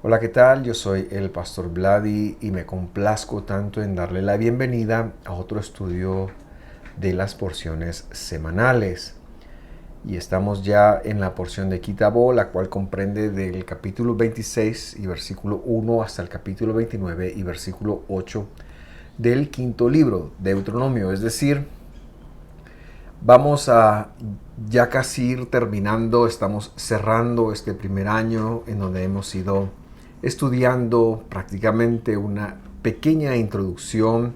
Hola, ¿qué tal? Yo soy el Pastor Vladi y me complazco tanto en darle la bienvenida a otro estudio de las porciones semanales. Y estamos ya en la porción de Kitabo, la cual comprende del capítulo 26 y versículo 1 hasta el capítulo 29 y versículo 8 del quinto libro, Deuteronomio. Es decir, vamos a ya casi ir terminando, estamos cerrando este primer año en donde hemos ido estudiando prácticamente una pequeña introducción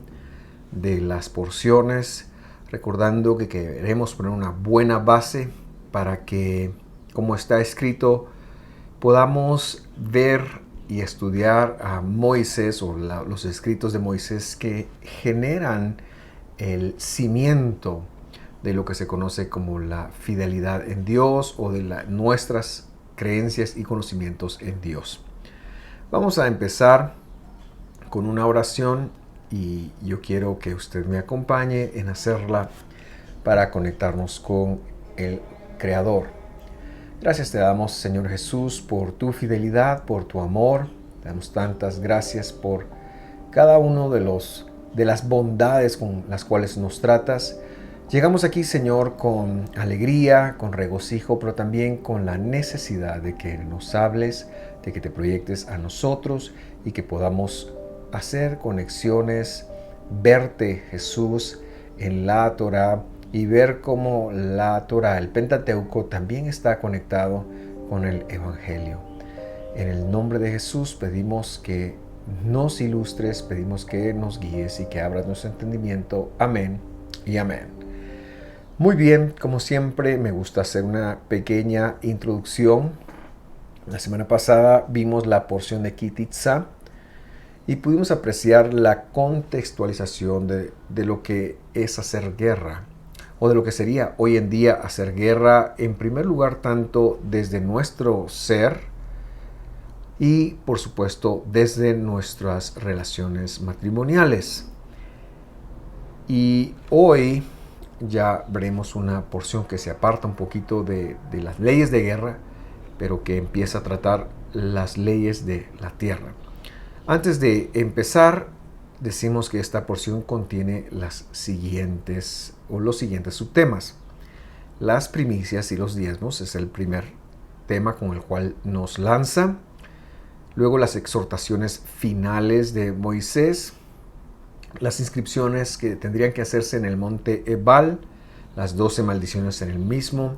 de las porciones, recordando que queremos poner una buena base para que, como está escrito, podamos ver y estudiar a Moisés o los escritos de Moisés que generan el cimiento de lo que se conoce como la fidelidad en Dios o de nuestras creencias y conocimientos en Dios. Vamos a empezar con una oración y yo quiero que usted me acompañe en hacerla para conectarnos con el Creador. Gracias te damos, Señor Jesús, por tu fidelidad, por tu amor. Te damos tantas gracias por cada uno de las bondades con las cuales nos tratas. Llegamos aquí, Señor, con alegría, con regocijo, pero también con la necesidad de que nos hables, de que te proyectes a nosotros y que podamos hacer conexiones, verte, Jesús, en la Torah y ver cómo la Torah, el Pentateuco, también está conectado con el Evangelio. En el nombre de Jesús pedimos que nos ilustres, pedimos que nos guíes y que abras nuestro entendimiento. Amén y amén. Muy bien, como siempre, me gusta hacer una pequeña introducción. La semana pasada vimos la porción de Kititza y pudimos apreciar la contextualización de lo que es hacer guerra, o de lo que sería hoy en día hacer guerra, en primer lugar, tanto desde nuestro ser y, por supuesto, desde nuestras relaciones matrimoniales. Y hoy ya veremos una porción que se aparta un poquito de las leyes de guerra, pero que empieza a tratar las leyes de la tierra. Antes de empezar, decimos que esta porción contiene los siguientes subtemas. Las primicias y los diezmos es el primer tema con el cual nos lanza. Luego las exhortaciones finales de Moisés, las inscripciones que tendrían que hacerse en el monte Ebal, las 12 maldiciones en el mismo,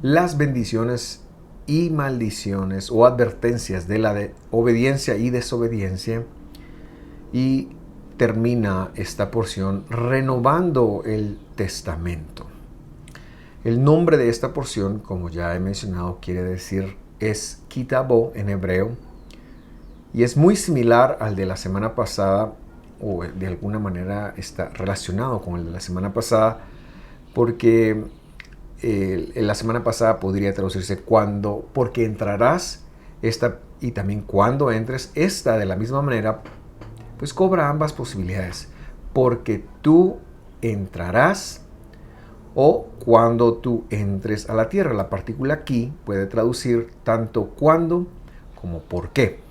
las bendiciones y maldiciones o advertencias de la obediencia y desobediencia, y termina esta porción renovando el testamento. El nombre de esta porción, como ya he mencionado, quiere decir es Kitabo en hebreo, y es muy similar al de la semana pasada, o de alguna manera está relacionado con el de la semana pasada, porque en la semana pasada podría traducirse cuando, porque entrarás, esta, y también cuando entres, esta de la misma manera, pues cobra ambas posibilidades, porque tú entrarás o cuando tú entres a la tierra. La partícula aquí puede traducir tanto cuando como por qué.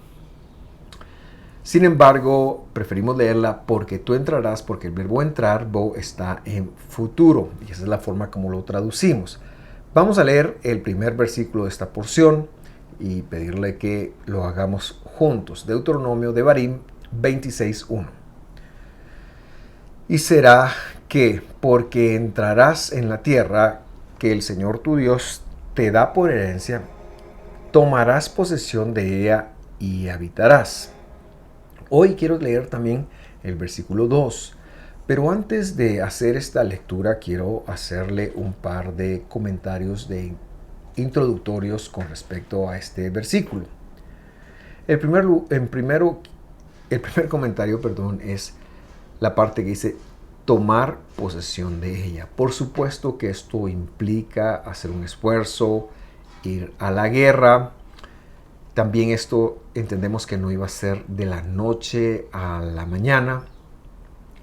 Sin embargo, preferimos leerla porque tú entrarás, porque el verbo entrar, bo, está en futuro, y esa es la forma como lo traducimos. Vamos a leer el primer versículo de esta porción y pedirle que lo hagamos juntos. Deuteronomio de Barim 26:1. Y será que, porque entrarás en la tierra que el Señor tu Dios te da por herencia, tomarás posesión de ella y habitarás. Hoy quiero leer también el versículo 2, pero antes de hacer esta lectura quiero hacerle un par de comentarios introductorios con respecto a este versículo. El primer comentario, es la parte que dice tomar posesión de ella. Por supuesto que esto implica hacer un esfuerzo, ir a la guerra. También esto entendemos que no iba a ser de la noche a la mañana,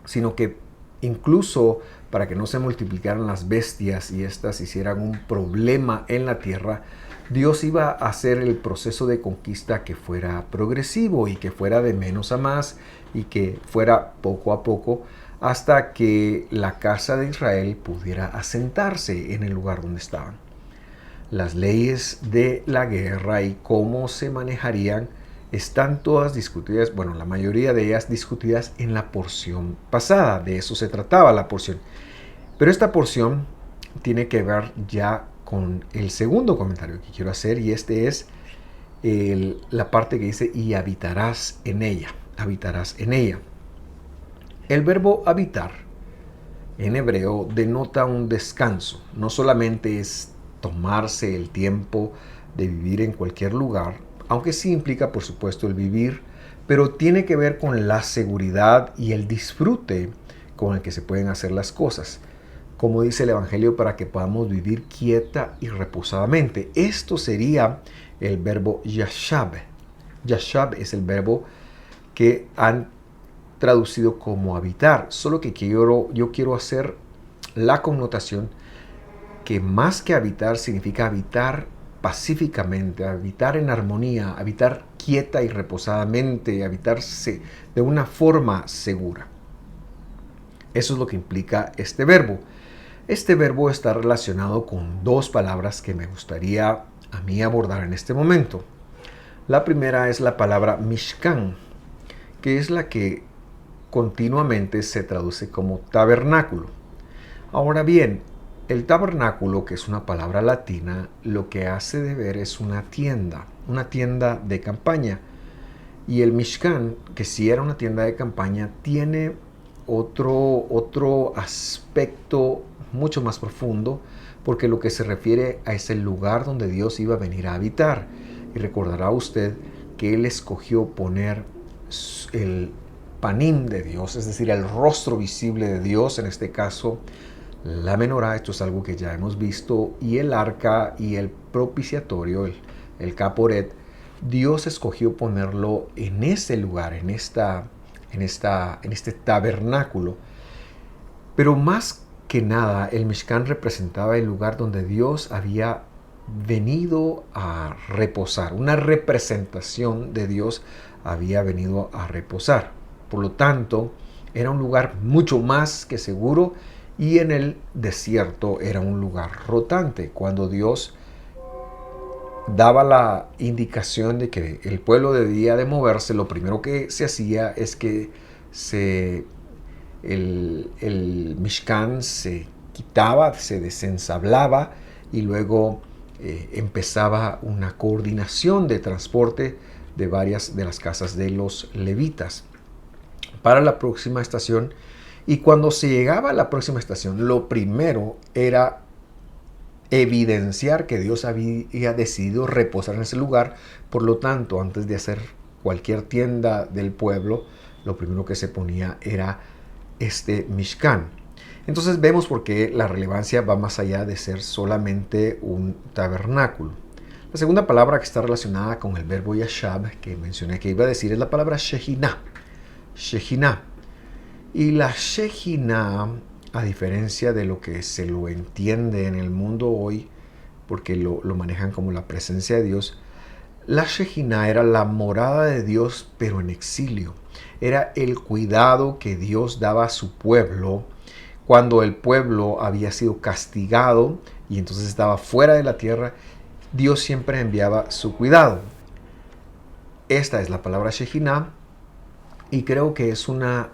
sino que incluso para que no se multiplicaran las bestias y éstas hicieran un problema en la tierra, Dios iba a hacer el proceso de conquista que fuera progresivo y que fuera de menos a más y que fuera poco a poco hasta que la casa de Israel pudiera asentarse en el lugar donde estaban. Las leyes de la guerra y cómo se manejarían están todas discutidas, bueno, la mayoría de ellas discutidas en la porción pasada, de eso se trataba la porción. Pero esta porción tiene que ver ya con el segundo comentario que quiero hacer, y este es la parte que dice y habitarás en ella, habitarás en ella. El verbo habitar en hebreo denota un descanso, no solamente es tomarse el tiempo de vivir en cualquier lugar, aunque sí implica por supuesto el vivir, pero tiene que ver con la seguridad y el disfrute con el que se pueden hacer las cosas. Como dice el Evangelio, para que podamos vivir quieta y reposadamente. Esto sería el verbo yashab. Yashab es el verbo que han traducido como habitar, solo que yo quiero hacer la connotación que más que habitar significa habitar pacíficamente, habitar en armonía, habitar quieta y reposadamente, habitarse de una forma segura. Eso es lo que implica este verbo. Este verbo está relacionado con dos palabras que me gustaría a mí abordar en este momento. La primera es la palabra Mishkan, que es la que continuamente se traduce como tabernáculo. Ahora bien, el tabernáculo, que es una palabra latina, lo que hace de ver es una tienda de campaña. Y el Mishkan, que sí era una tienda de campaña, tiene otro aspecto mucho más profundo, porque lo que se refiere a es el lugar donde Dios iba a venir a habitar. Y recordará usted que Él escogió poner el panim de Dios, es decir, el rostro visible de Dios, en este caso la menorá, esto es algo que ya hemos visto, y el arca y el propiciatorio, el caporet. Dios escogió ponerlo en ese lugar, en este tabernáculo. Pero más que nada, el Mishkan representaba el lugar donde Dios había venido a reposar. Una representación de Dios había venido a reposar. Por lo tanto, era un lugar mucho más que seguro, y en el desierto era un lugar rotante. Cuando Dios daba la indicación de que el pueblo debía de moverse, lo primero que se hacía es que el Mishkan se quitaba, se desensablaba, y luego empezaba una coordinación de transporte de varias de las casas de los levitas para la próxima estación. Y cuando se llegaba a la próxima estación, lo primero era evidenciar que Dios había decidido reposar en ese lugar. Por lo tanto, antes de hacer cualquier tienda del pueblo, lo primero que se ponía era este Mishkan. Entonces vemos por qué la relevancia va más allá de ser solamente un tabernáculo. La segunda palabra que está relacionada con el verbo yashab, que mencioné que iba a decir, es la palabra Shejinah. Shejinah. Y la Shejinah, a diferencia de lo que se lo entiende en el mundo hoy, porque lo manejan como la presencia de Dios, la Shejinah era la morada de Dios, pero en exilio. Era el cuidado que Dios daba a su pueblo cuando el pueblo había sido castigado y entonces estaba fuera de la tierra. Dios siempre enviaba su cuidado. Esta es la palabra Shejinah, y creo que es una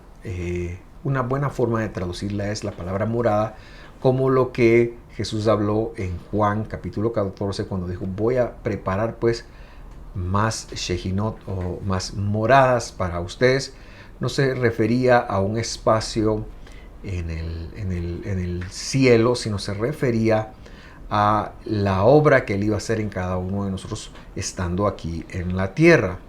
buena forma de traducirla es la palabra morada, como lo que Jesús habló en Juan capítulo 14 cuando dijo: voy a preparar pues más Shejinot, o más moradas para ustedes. No se refería a un espacio en el cielo, sino se refería a la obra que Él iba a hacer en cada uno de nosotros estando aquí en la tierra.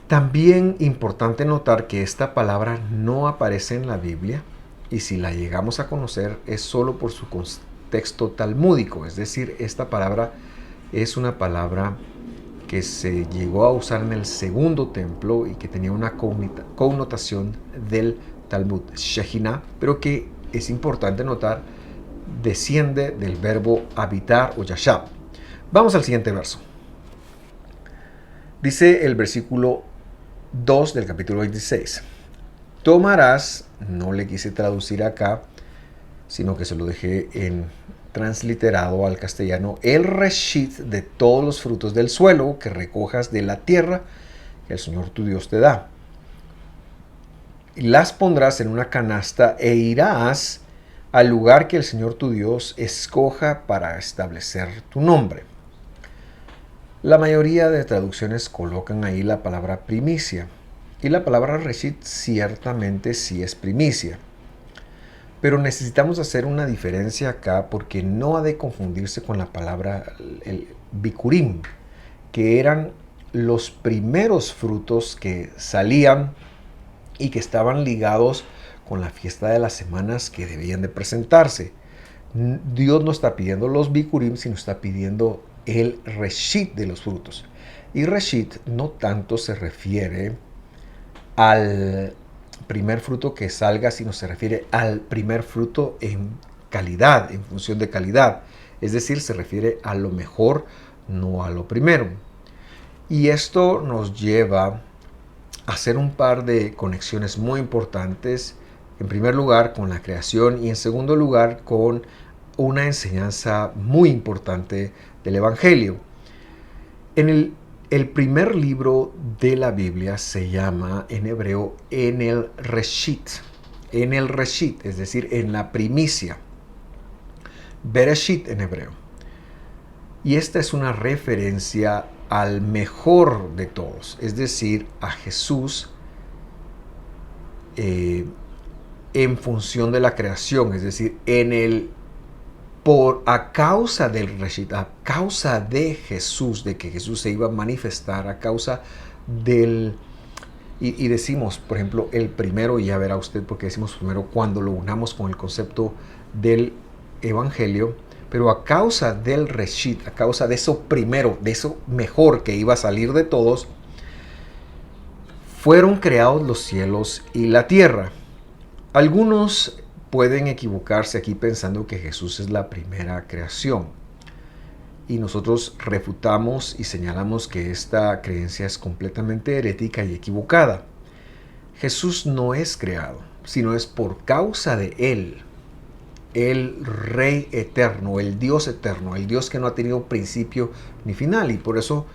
También importante notar que esta palabra no aparece en la Biblia, y si la llegamos a conocer es solo por su contexto talmúdico, es decir, esta palabra es una palabra que se llegó a usar en el segundo templo y que tenía una connotación del Talmud, Shejinah, pero que es importante notar desciende del verbo habitar o yashab. Vamos al siguiente verso. Dice el versículo 2 del capítulo 26. Tomarás, no le quise traducir acá, sino que se lo dejé en transliterado al castellano, el reshit de todos los frutos del suelo que recojas de la tierra que el Señor tu Dios te da. Y las pondrás en una canasta e irás al lugar que el Señor tu Dios escoja para establecer tu nombre. La mayoría de traducciones colocan ahí la palabra primicia. Y la palabra reshit ciertamente sí es primicia. Pero necesitamos hacer una diferencia acá porque no ha de confundirse con la palabra el bikurim, que eran los primeros frutos que salían y que estaban ligados con la fiesta de las semanas que debían de presentarse. Dios no está pidiendo los bikurim, sino está pidiendo el reshit de los frutos. Y reshit no tanto se refiere al primer fruto que salga, sino se refiere al primer fruto en calidad, en función de calidad. Es decir, se refiere a lo mejor, no a lo primero. Y esto nos lleva a hacer un par de conexiones muy importantes. En primer lugar, con la creación y en segundo lugar, con una enseñanza muy importante del Evangelio. El primer libro de la Biblia se llama en hebreo en el Reshit, es decir, en la primicia. Bereshit en hebreo. Y esta es una referencia al mejor de todos, es decir, a Jesús en función de la creación, es decir, a causa del Reshit, a causa de Jesús, de que Jesús se iba a manifestar, a causa del... Y decimos, por ejemplo, el primero, y ya verá usted porque decimos primero cuando lo unamos con el concepto del Evangelio, pero a causa del Reshit, a causa de eso primero, de eso mejor que iba a salir de todos, fueron creados los cielos y la tierra. Algunos pueden equivocarse aquí pensando que Jesús es la primera creación. Y nosotros refutamos y señalamos que esta creencia es completamente herética y equivocada. Jesús no es creado, sino es por causa de Él, el Rey eterno, el Dios eterno, el Dios que no ha tenido principio ni final. Y por eso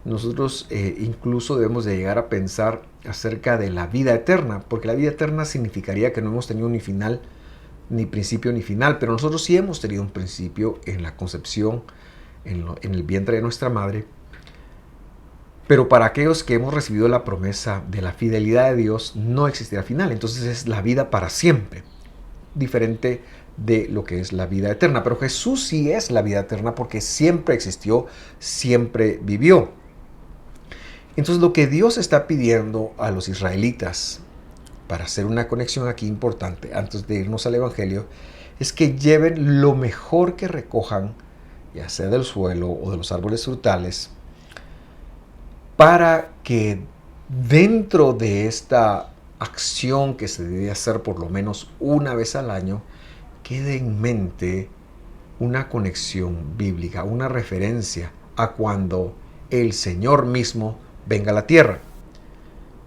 nosotros incluso debemos de llegar a pensar acerca de la vida eterna, porque la vida eterna significaría que no hemos tenido ni final, ni principio ni final, pero nosotros sí hemos tenido un principio en la concepción, en el vientre de nuestra madre. Pero para aquellos que hemos recibido la promesa de la fidelidad de Dios, no existirá final. Entonces es la vida para siempre, diferente de lo que es la vida eterna. Pero Jesús sí es la vida eterna porque siempre existió, siempre vivió. Entonces lo que Dios está pidiendo a los israelitas, para hacer una conexión aquí importante antes de irnos al Evangelio, es que lleven lo mejor que recojan, ya sea del suelo o de los árboles frutales, para que dentro de esta acción que se debe hacer por lo menos una vez al año, quede en mente una conexión bíblica, una referencia a cuando el Señor mismo venga a la tierra.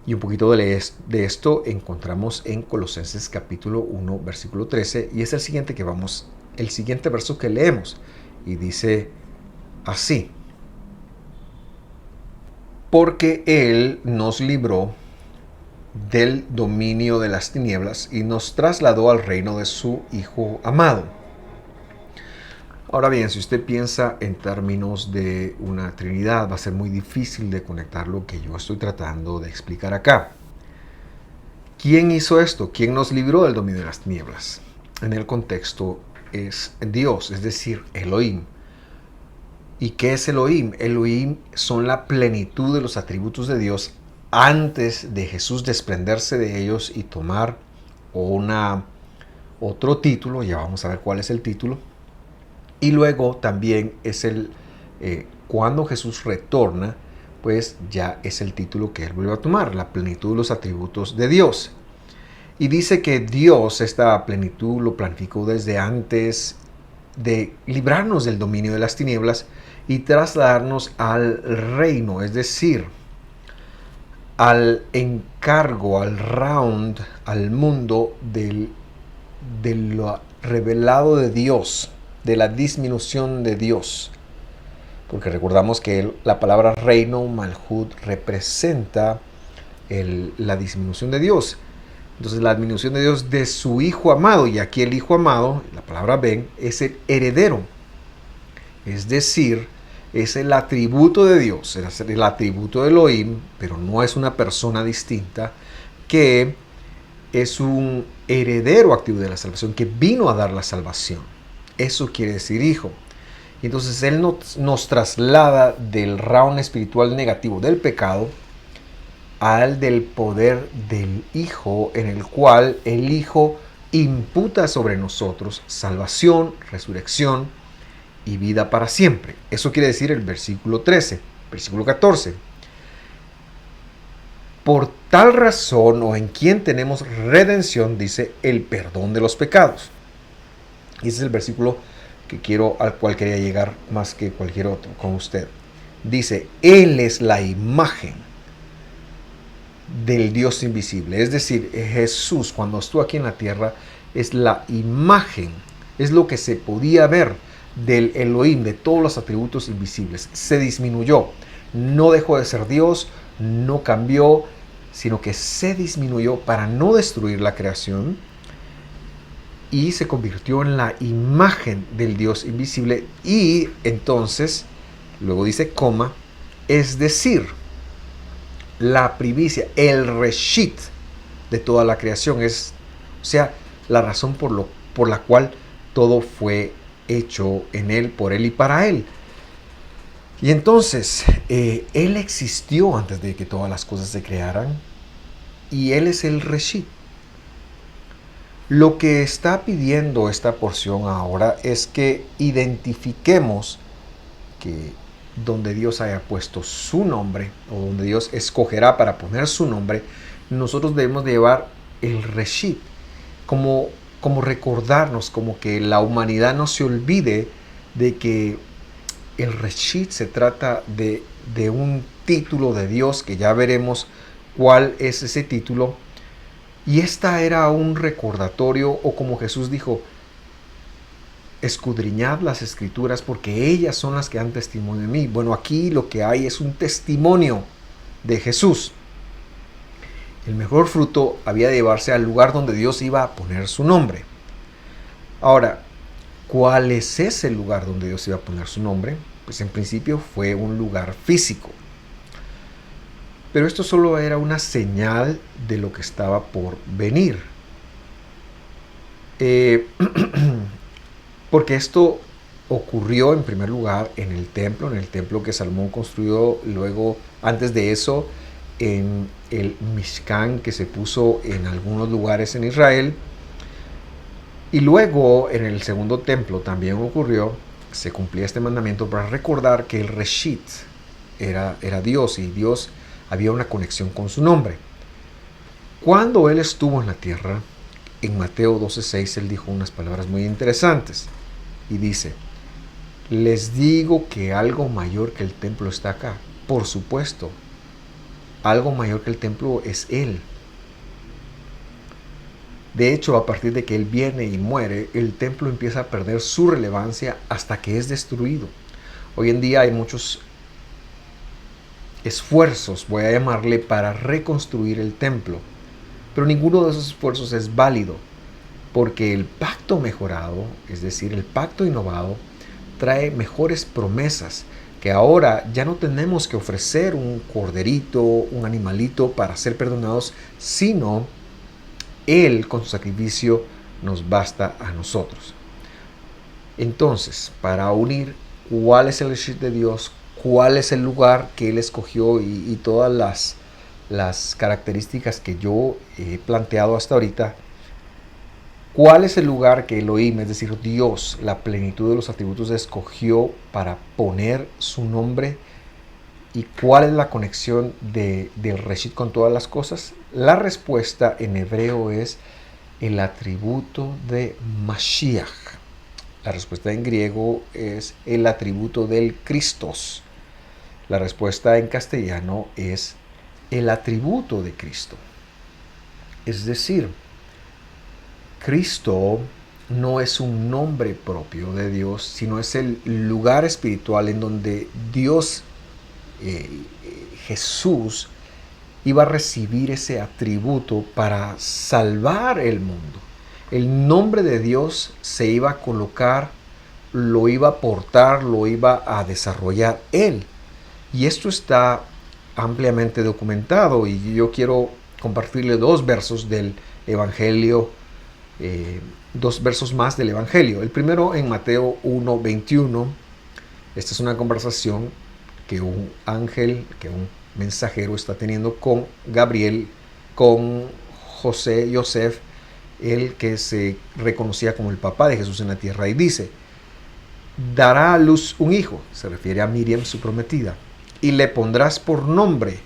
Y un poquito de esto encontramos en Colosenses capítulo 1, versículo 13, y es el siguiente verso que leemos, y dice así: porque Él nos libró del dominio de las tinieblas y nos trasladó al reino de su Hijo amado. Ahora bien, si usted piensa en términos de una Trinidad, va a ser muy difícil de conectar lo que yo estoy tratando de explicar acá. ¿Quién hizo esto? ¿Quién nos libró del dominio de las tinieblas? En el contexto es Dios, es decir, Elohim. ¿Y qué es Elohim? Elohim son la plenitud de los atributos de Dios antes de Jesús desprenderse de ellos y tomar otro título. Ya vamos a ver cuál es el título. Y luego también es cuando Jesús retorna, pues ya es el título que Él vuelve a tomar, la plenitud de los atributos de Dios. Y dice que Dios esta plenitud lo planificó desde antes de librarnos del dominio de las tinieblas y trasladarnos al reino, es decir, al encargo, al round, al mundo de lo revelado de Dios, de la disminución de Dios. Porque recordamos que la palabra reino, Malhut, representa la disminución de Dios. Entonces la disminución de Dios de su Hijo amado, y aquí el Hijo amado, la palabra Ben, es el heredero. Es decir, es el atributo de Dios, es el atributo de Elohim, pero no es una persona distinta, que es un heredero activo de la salvación, que vino a dar la salvación. Eso quiere decir hijo. Y entonces Él nos traslada del round espiritual negativo del pecado al del poder del Hijo, en el cual el Hijo imputa sobre nosotros salvación, resurrección y vida para siempre. Eso quiere decir el versículo 13, versículo 14. Por tal razón, o en quien tenemos redención, dice, el perdón de los pecados. Y ese es el versículo al cual quería llegar más que cualquier otro con usted. Dice, Él es la imagen del Dios invisible. Es decir, Jesús, cuando estuvo aquí en la tierra, es la imagen, es lo que se podía ver del Elohim, de todos los atributos invisibles. Se disminuyó, no dejó de ser Dios, no cambió, sino que se disminuyó para no destruir la creación y se convirtió en la imagen del Dios invisible. Y entonces, luego dice coma, es decir, la primicia, el reshit de toda la creación, es, o sea, la razón por la cual todo fue hecho en Él, por Él y para Él. Y entonces, Él existió antes de que todas las cosas se crearan, y Él es el reshit. Lo que está pidiendo esta porción ahora es que identifiquemos que donde Dios haya puesto su nombre, o donde Dios escogerá para poner su nombre, nosotros debemos de llevar el reshit, como recordarnos, como que la humanidad no se olvide de que el reshit se trata de un título de Dios, que ya veremos cuál es ese título. Y esta era un recordatorio, o como Jesús dijo, escudriñad las escrituras porque ellas son las que dan testimonio de mí. Bueno, aquí lo que hay es un testimonio de Jesús. El mejor fruto había de llevarse al lugar donde Dios iba a poner su nombre. Ahora, ¿cuál es ese lugar donde Dios iba a poner su nombre? Pues en principio fue un lugar físico. Pero esto solo era una señal de lo que estaba por venir. Porque esto ocurrió en primer lugar en el templo que Salomón construyó, luego antes de eso en el Mishkan que se puso en algunos lugares en Israel, y luego en el segundo templo también ocurrió, se cumplía este mandamiento para recordar que el Reshit era Dios, y Dios había una conexión con su nombre. Cuando Él estuvo en la tierra, en Mateo 12:6, Él dijo unas palabras muy interesantes. Y dice, les digo que algo mayor que el templo está acá. Por supuesto, algo mayor que el templo es Él. De hecho, a partir de que Él viene y muere, el templo empieza a perder su relevancia hasta que es destruido. Hoy en día hay muchos esfuerzos, voy a llamarle, para reconstruir el templo. Pero ninguno de esos esfuerzos es válido, porque el pacto mejorado, es decir, el pacto innovado, trae mejores promesas, que ahora ya no tenemos que ofrecer un corderito, un animalito para ser perdonados, sino Él con su sacrificio nos basta a nosotros. Entonces, para unir cuál es el reshit de Dios, cuál es el lugar que Él escogió y todas las características que yo he planteado hasta ahorita, ¿cuál es el lugar que Elohim, es decir, Dios, la plenitud de los atributos, escogió para poner su nombre? ¿Y cuál es la conexión del Reshit con todas las cosas? La respuesta en hebreo es el atributo de Mashiach. La respuesta en griego es el atributo del Christos. La respuesta en castellano es el atributo de Cristo. Es decir, Cristo no es un nombre propio de Dios, sino es el lugar espiritual en donde Dios, Jesús, iba a recibir ese atributo para salvar el mundo. El nombre de Dios se iba a colocar, lo iba a portar, lo iba a desarrollar Él. Y esto está ampliamente documentado y yo quiero compartirle dos versos del Evangelio, dos versos más del Evangelio. El primero en Mateo 1:21. Esta es una conversación que un ángel, que un mensajero está teniendo con Gabriel, con José, el que se reconocía como el papá de Jesús en la tierra, y dice: dará a luz un hijo, se refiere a Miriam, su prometida, y le pondrás por nombre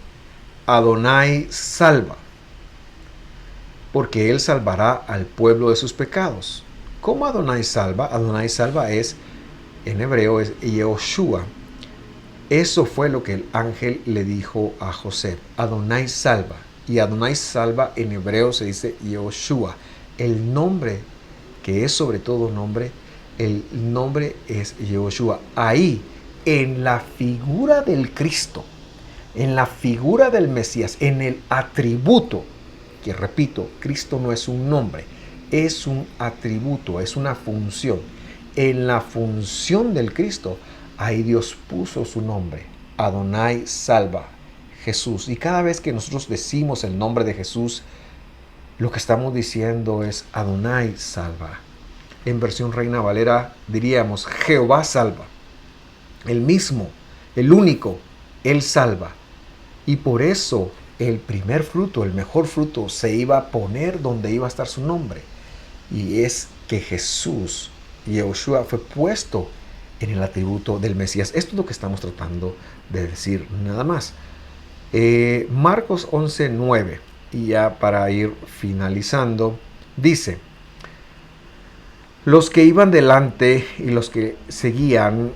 Adonai Salva, porque él salvará al pueblo de sus pecados. ¿Cómo Adonai salva? Adonai salva es, en hebreo es Yehoshua. Eso fue lo que el ángel le dijo a José: Adonai salva. Y Adonai salva en hebreo se dice Yehoshua. El nombre, que es sobre todo nombre, el nombre es Yehoshua. Ahí, en la figura del Cristo, en la figura del Mesías, en el atributo, que repito, Cristo no es un nombre, es un atributo, es una función. En la función del Cristo, ahí Dios puso su nombre, Adonai Salva, Jesús. Y cada vez que nosotros decimos el nombre de Jesús, lo que estamos diciendo es Adonai Salva. En versión Reina Valera diríamos Jehová salva. El mismo, el único, Él salva. Y por eso el primer fruto, el mejor fruto, se iba a poner donde iba a estar su nombre. Y es que Jesús, Yehoshua, fue puesto en el atributo del Mesías. Esto es lo que estamos tratando de decir, nada más. Marcos 11:9, y ya para ir finalizando, dice: los que iban delante y los que seguían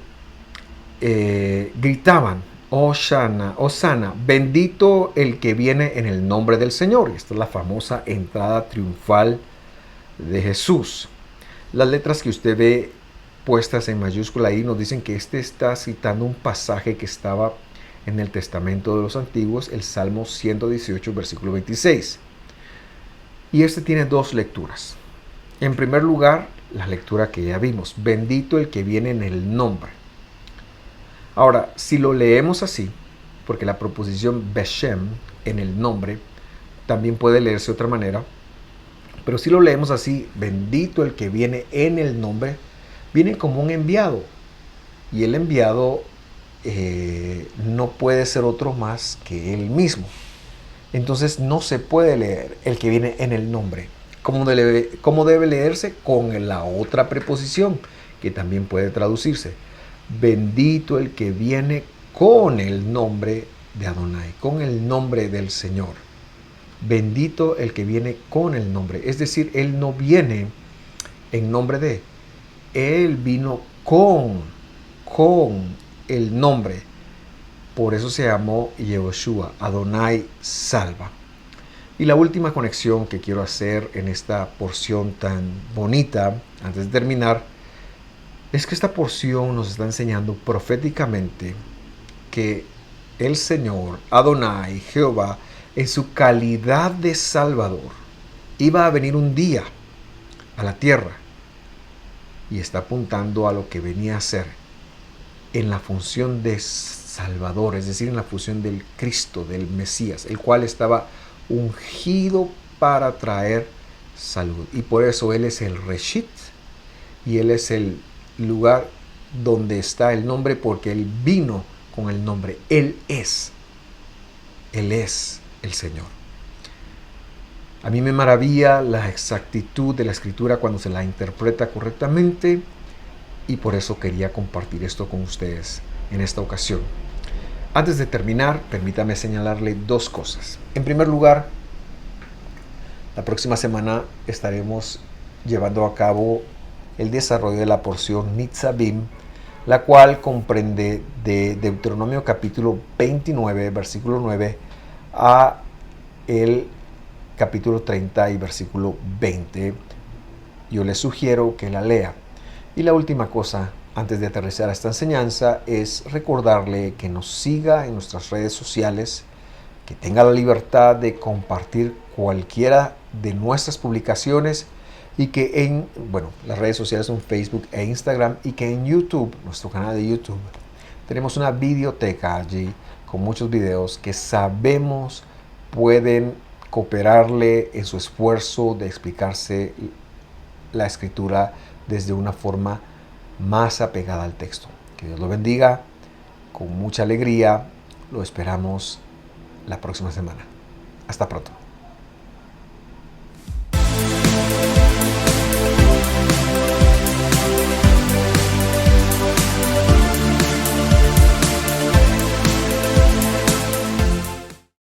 gritaban: Hosanna, Hosanna, bendito el que viene en el nombre del Señor. Esta es la famosa entrada triunfal de Jesús. Las letras que usted ve puestas en mayúscula ahí nos dicen que este está citando un pasaje que estaba en el Testamento de los Antiguos, el Salmo 118, versículo 26. Y este tiene dos lecturas. En primer lugar, la lectura que ya vimos: bendito el que viene en el nombre. Ahora, si lo leemos así, porque la proposición Beshem, en el nombre, también puede leerse de otra manera, pero si lo leemos así, bendito el que viene en el nombre, viene como un enviado. Y el enviado no puede ser otro más que él mismo. Entonces no se puede leer el que viene en el nombre. ¿Cómo debe leerse? Con la otra preposición, que también puede traducirse: bendito el que viene con el nombre de Adonai, con el nombre del Señor. Bendito el que viene con el nombre. Es decir, Él no viene en nombre de, Él vino con el nombre. Por eso se llamó Yehoshua, Adonai salva. Y la última conexión que quiero hacer en esta porción tan bonita, antes de terminar, es que esta porción nos está enseñando proféticamente que el Señor, Adonai, Jehová, en su calidad de Salvador, iba a venir un día a la tierra, y está apuntando a lo que venía a ser en la función de Salvador, es decir, en la función del Cristo, del Mesías, el cual estaba ungido para traer salud. Y por eso Él es el Reshit, y Él es el lugar donde está el nombre, porque Él vino con el nombre. Él es el Señor. A mí me maravilla la exactitud de la Escritura cuando se la interpreta correctamente, y por eso quería compartir esto con ustedes en esta ocasión. Antes de terminar, permítame señalarle dos cosas. En primer lugar, la próxima semana estaremos llevando a cabo el desarrollo de la porción Nitzavim, la cual comprende de Deuteronomio capítulo 29, versículo 9, a el capítulo 30 y versículo 20. Yo les sugiero que la lea. Y la última cosa, antes de aterrizar esta enseñanza, es recordarle que nos siga en nuestras redes sociales, que tenga la libertad de compartir cualquiera de nuestras publicaciones y que en, las redes sociales son Facebook e Instagram, y que en YouTube, nuestro canal de YouTube, tenemos una videoteca allí con muchos videos que sabemos pueden cooperarle en su esfuerzo de explicarse la escritura desde una forma más apegada al texto. Que Dios lo bendiga, con mucha alegría, lo esperamos la próxima semana. Hasta pronto.